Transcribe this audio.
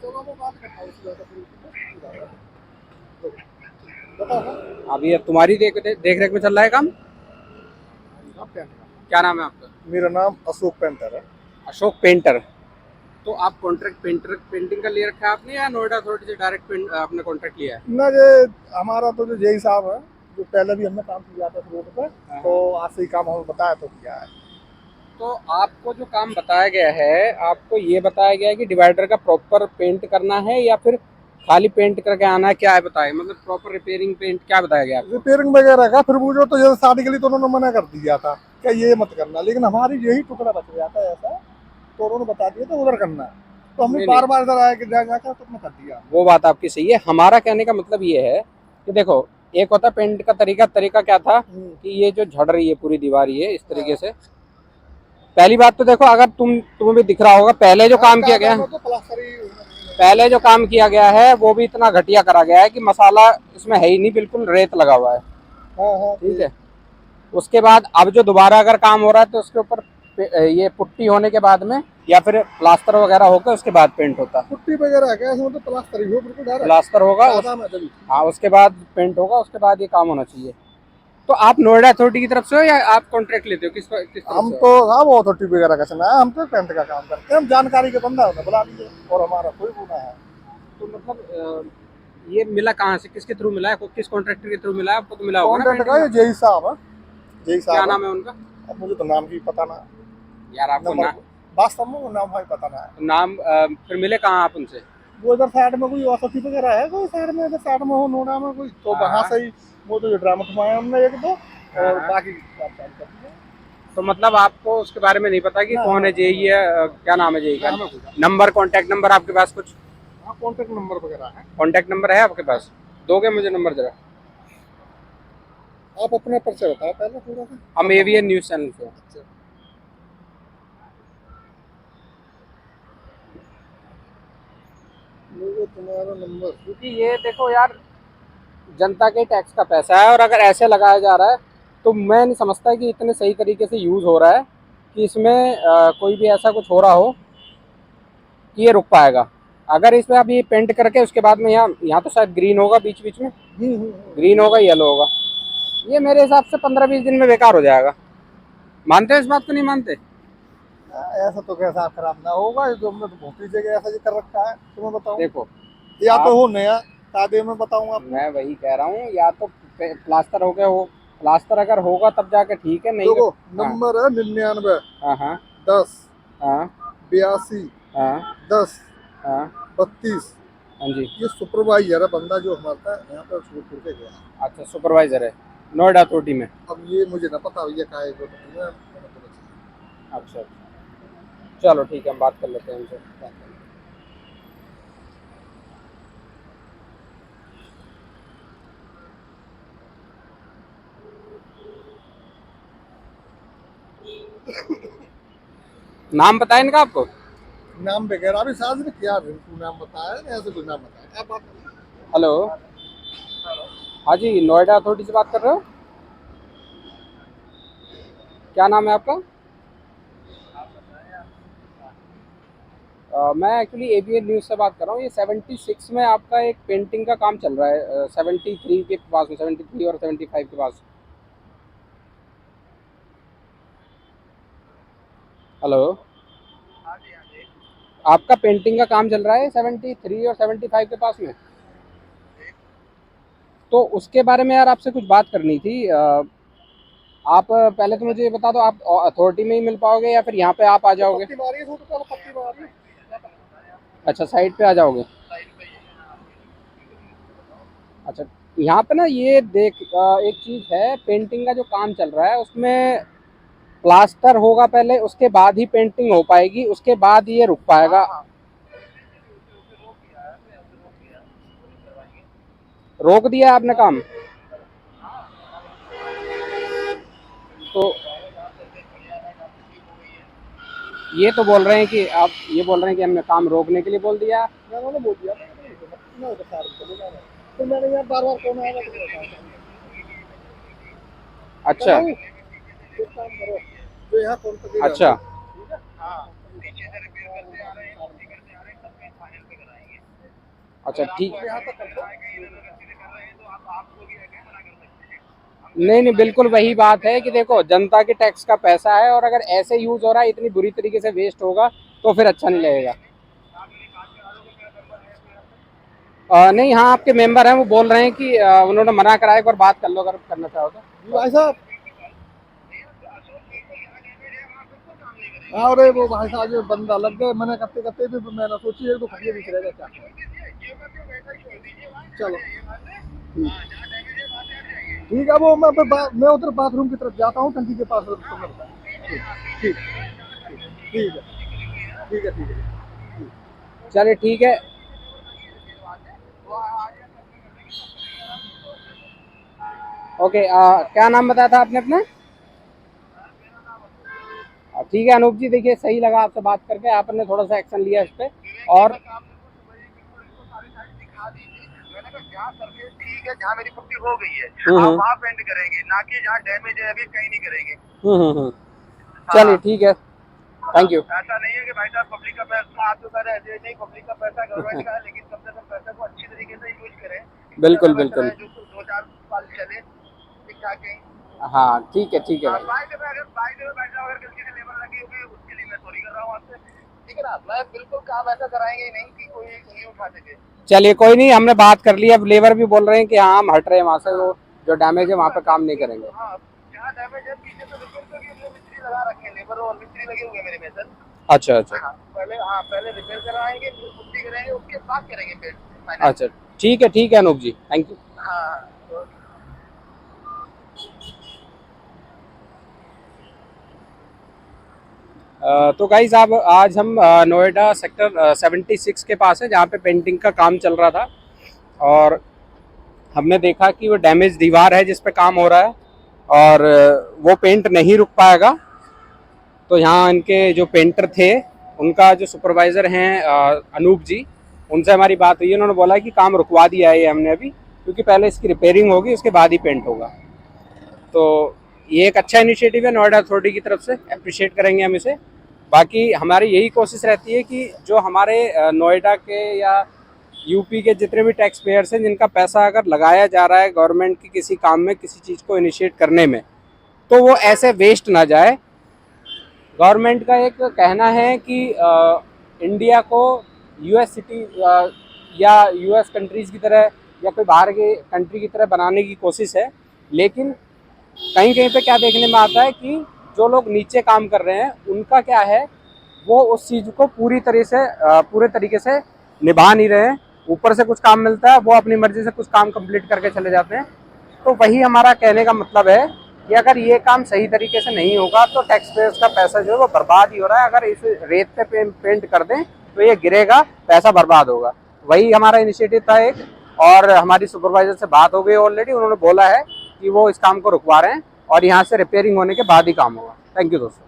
चलो वो बात करता हूँ, उसकी बात है। बताओ। अभी अब तुम्हारी देख रेख में चल रहा है काम। आप क्या नाम? क्या नाम है आपका? मेरा नाम अशोक पेंटर है। अशोक पेंटर। तो आप कॉन्ट्रैक्ट पेंटिंग का ले रखा है आपने या नोएडा अथॉरिटी से डायरेक्ट आपने कॉन्ट्रैक्ट लिया है? ना ये हमारा तो जो जेई साहब है, जो पहले भी हमने काम किया था रोड पे, हाँ तो हाँ। आज से ही काम हमें बताया तो किया है। तो आपको जो काम बताया गया है, आपको ये बताया गया है कि डिवाइडर का प्रॉपर पेंट करना है या फिर खाली पेंट करके आना है, क्या है बताए, मतलब प्रॉपर रिपेयरिंग पेंट क्या बताया गया आपको? रिपेयरिंग वगैरह का फिर वो जो तो जैसे शादी के लिए तो उन्होंने मना कर दिया था क्या ये मत करना, लेकिन हमारी यही टुकड़ा बच गया था ऐसा, तो उन्होंने बता दिया तो उधर करना है, तो हमने नहीं नहीं, बार बार इधर आया कि जाकर तो हमने कर दिया। वो बात आपकी सही है। हमारा कहने का मतलब ये है कि देखो, एक होता पेंट का तरीका। तरीका क्या था कि ये जो झड़ रही है पूरी दीवार ये इस तरीके से, पहली बात तो देखो, अगर तुम्हें भी दिख रहा होगा पहले जो हाँ, काम किया गया कायदा है, में तो प्लास्टर ही पहले जो काम किया गया है वो भी इतना घटिया करा गया है कि मसाला इसमें है ही नहीं, बिल्कुल रेत लगा हुआ है। हाँ हाँ ठीक है। उसके बाद अब जो दोबारा अगर काम हो रहा है तो उसके ऊपर ये पुट्टी होने के बाद में या फिर प्लास्टर वगैरह होकर उसके बाद पेंट होता है। पुट्टी वगैरह है क्या इसमें, तो प्लास्टर ही हो बिल्कुल डायरेक्ट प्लास्टर होगा सादा में जब। हाँ, उसके बाद पेंट होगा, उसके बाद ये काम होना चाहिए। तो आप नोएडा अथॉरिटी की तरफ से हो या आप कॉन्ट्रैक्ट लेते हो, किस तरफ हम से हो? तो हाँ वो अथॉरिटी वगैरह का चला है, हम तो पेंट का काम करते हैं, हम जानकारी के बंदा उन्हें बुला लिए और हमारा कोई गुना है। तो मतलब ये मिला कहाँ से, किसके थ्रू मिला है, किस कॉन्ट्रैक्टर के थ्रू मिला है आपको? तो मिला होगा ना कॉन्ट्रैक्ट का पेंटिंग ये का। जेई साहब है, जेई क्या साहब है। नाम है उनका? अब मुझे तो नाम की पता ना, यार आपको नंबर ना, वास्तव में वो नाम भाई पता ना है। तो नाम फिर मिले कहाँ आप उनसे? वो इधर साइड में कोई अथॉरिटी वगैरह है कोई साइड में, इधर साइड में हो नोड़ा में कोई, तो हाँ वहां हाँ से ही वो तो जो ड्रामा ठुमाया उनने एक दो, हाँ और हाँ। बाकी काम चालू कर दिया। तो मतलब आपको उसके बारे में नहीं पता कि ना कौन हमें है जेई है, क्या नाम है जेई ना का? हमें पूछा। नंबर, कांटेक्ट नंबर आपके पास कुछ? हाँ कॉन्टेक्ट नंबर वगैरह है। कांटेक्ट नंबर है आपके पास? दोगे मुझे नंबर जरा? आप अपने परिचय बताओ पहले थोड़ा सा, हम तब एवीएन नंबर। न्यूज चैनल से। अच्छा, लोगो तुम्हारा नंबर। क्योंकि ये देखो यार, जनता के टैक्स का पैसा है और अगर ऐसे लगाया जा रहा है तो मैं नहीं समझता कि इतने सही तरीके से यूज़ हो रहा है कि इसमें कोई भी ऐसा कुछ हो रहा हो कि ये रुक पाएगा। अगर इसमें आप ये पेंट करके उसके बाद में यहाँ यहाँ तो शायद ग्रीन होगा बीच बीच में, ग्रीन होगा येलो होगा, ये मेरे हिसाब से 15-20 दिन में बेकार हो जाएगा। मानते हो इस बात को, नहीं मानते? ऐसा तो कैसा खराब ना होगा, ये तो हमने तो बहुत ही जगह ऐसा ही कर रखा है, तुम्हें बताऊं। देखो या तो आप, हो नया कायदे में बताऊं आपको। मैं वही कह रहा हूँ, या तो प्लास्टर हो गया हो, प्लास्टर अगर होगा तब जाके ठीक है, नहीं तो। देखो हाँ नंबर है 99 हाँ हाँ 10 हाँ 82 हाँ 10 हाँ 32। हाँ जी। ये सुपरवाइजर है बंदा जो हमारा यहाँ पर छोड़ छोड़ के गया। अच्छा, सुपरवाइजर है नोएडा अथॉरिटी में। अब ये मुझे ना पता भैया का है, जो तो तुम्हें मैंने तो बता अच्छा अच्छा, चलो ठीक है, हम बात कर लेते हैं उनसे। दिया। नाम बताया इनका आपको? नाम वगैरह भी साथ में किया, रिंकू नाम बताया, ऐसे कोई नाम बताया आप बात। हेलो, हाँ जी, नोएडा अथॉरिटी से बात कर रहे हो? क्या नाम है आपका? मैं एक्चुअली एबीएन न्यूज़ से बात कर रहा हूँ। ये 76 में आपका एक पेंटिंग का काम चल रहा है, 73 के पास में, 73 और 75 के पास। हेलो, आपका पेंटिंग का काम चल रहा है 73 और 75 के पास में। तो उसके बारे में यार आपसे कुछ बात करनी थी। आप पहले तो मुझे ये बता दो, आप अथॉरिटी में ही मिल पाओगे या फिर यहाँ पे आप आ तो जाओगे? पत्ती मारी है, तो पहले पत्ती मारी। अच्छा, साइड पे आ जाओगे। अच्छा, यहाँ पे ना ये देख, एक चीज़ है, पेंटिंग का जो काम चल रहा है उसमें प्लास्टर होगा पहले, उसके बाद ही पेंटिंग हो पाएगी, उसके बाद ये रुक पाएगा। रोक दिया आपने काम? तो ये तो बोल रहे हैं कि आप ये बोल रहे हैं कि हमने काम रोकने के लिए बोल दिया। मैंने बोल दिया था मैं उधर साइड में चले जा रहा हूँ, तो मैंने यहाँ बार बार कौन आएगा तो अच्छा बनाऊँ, एक काम करो, जो यहाँ कौन सा अच्छा। ठीक है। हाँ अच्छा ठीक। यहाँ तक कर दो। नहीं नहीं, बिल्कुल वही बात है कि देखो जनता के टैक्स का पैसा है, और अगर ऐसे यूज हो रहा है, इतनी बुरी तरीके से वेस्ट होगा तो फिर अच्छा नहीं लगेगा। नहीं, हाँ आपके मेंबर हैं, वो बोल रहे हैं कि उन्होंने मना करा है, एक बार बात कर लो अगर करना चाहो तो। भाई साहब, हाँ, अरे वो भाई साहब जो बंदा लग गए, मैंने करते करते भी मैंने सोची एक तो खड़िए दिख रहेगा क्या। चलो ठीक है, वो मैं उधर बाथरूम की तरफ जाता हूँ, टंकी के पास तो मिलता है। ठीक ठीक ठीक है, ठीक है, ठीक है। चलिए ठीक है। ओके, क्या नाम बताया था आपने अपना? ठीक है अनूप जी, देखिए सही लगा आपसे बात करके, आपने थोड़ा सा एक्शन लिया इस पे। और ठीक है, जहाँ मेरी पुट्टी हो गई है आप वहाँ पेंट करेंगे, ना कि जहाँ डैमेज है अभी कहीं नहीं करेंगे। चलिए ठीक है, थैंक यू। ऐसा नहीं है कि भाई साहब पब्लिक का पैसा आप तो कह रहे हैं, नहीं पब्लिक का पैसा गवर्नमेंट का है, लेकिन कम से कम पैसे को अच्छी तरीके से यूज करें। बिल्कुल बिल्कुल। जो 2-4 साल चले ठीक ठाक कहीं। हाँ ठीक है भाई। बाइक में बैठा अगर गलती से लेबर लगी होगी उसके लिए मैं सॉरी कर रहा हूँ आपसे, ठीक है ना। मैं बिल्कुल काम ऐसा कराएंगे ही नहीं कि कोई नहीं उठा सके। चलिए कोई नहीं, हमने बात कर ली, अब लेबर भी बोल रहे हैं कि हाँ हम हट रहे हैं वहाँ से, वो जो डैमेज है वहाँ पे काम नहीं करेंगे। हाँ, जहाँ डैमेज है पीछे तो रिपेयर के लिए मिस्त्री लगा रखे हैं, लेबर और मिस्त्री लगे हुए हैं मेरे में सर। अच्छा अच्छा। पहले रिपेयर कराएंगे, फिर पुट्टी करेंगे, उसके बाद करेंगे पेंट। अच्छा ठीक है अनूप जी, थैंक यू। हाँ। तो गाइस आप आज हम नोएडा सेक्टर 76 के पास है, जहाँ पे पेंटिंग का काम चल रहा था, और हमने देखा कि वो डैमेज दीवार है जिस पे काम हो रहा है, और वो पेंट नहीं रुक पाएगा। तो यहाँ इनके जो पेंटर थे, उनका जो सुपरवाइज़र हैं अनूप जी, उनसे हमारी बात हुई, उन्होंने बोला कि काम रुकवा दिया है ये हमने अभी, क्योंकि पहले इसकी रिपेयरिंग होगी उसके बाद ही पेंट होगा। तो ये एक अच्छा इनिशिएटिव है नोएडा अथॉरिटी की तरफ से, अप्रिशिएट करेंगे हम इसे। बाकी हमारी यही कोशिश रहती है कि जो हमारे नोएडा के या यूपी के जितने भी टैक्स पेयर्स हैं, जिनका पैसा अगर लगाया जा रहा है गवर्नमेंट की किसी काम में, किसी चीज़ को इनिशिएट करने में, तो वो ऐसे वेस्ट ना जाए। गवर्नमेंट का एक कहना है कि इंडिया को यूएस सिटी या यूएस कंट्रीज़ की तरह या कोई बाहर के कंट्री की तरह बनाने की कोशिश है, लेकिन कहीं कहीं पे क्या देखने में आता है कि जो लोग नीचे काम कर रहे हैं उनका क्या है, वो उस चीज़ को पूरे तरीके से निभा नहीं रहे हैं। ऊपर से कुछ काम मिलता है, वो अपनी मर्जी से कुछ काम कंप्लीट करके चले जाते हैं। तो वही हमारा कहने का मतलब है कि अगर ये काम सही तरीके से नहीं होगा तो टैक्स पेयर्स का पैसा जो है वो बर्बाद ही हो रहा है। अगर इस रेत पे पेंट कर दें तो ये गिरेगा, पैसा बर्बाद होगा। वही हमारा इनिशिएटिव था एक, और हमारी सुपरवाइजर से बात हो गई ऑलरेडी, उन्होंने बोला है कि वो इस काम को रुकवा रहे हैं और यहाँ से रिपेयरिंग होने के बाद ही काम होगा। थैंक यू दोस्तों।